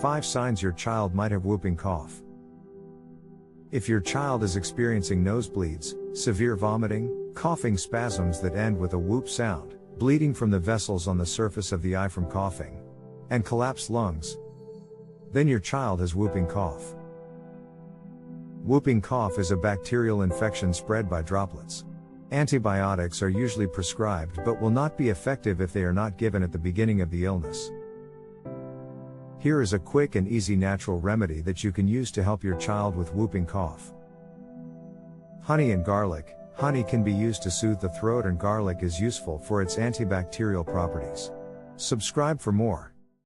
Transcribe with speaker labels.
Speaker 1: 5 signs your child might have whooping cough. If your child is experiencing nosebleeds, severe vomiting, coughing spasms that end with a whoop sound, bleeding from the vessels on the surface of the eye from coughing, and collapsed lungs, then your child has whooping cough. Whooping cough is a bacterial infection spread by droplets. Antibiotics are usually prescribed but will not be effective if they are not given at the beginning of the illness. Here is a quick and easy natural remedy that you can use to help your child with whooping cough. Honey and garlic. Honey can be used to soothe the throat, and garlic is useful for its antibacterial properties. Subscribe for more.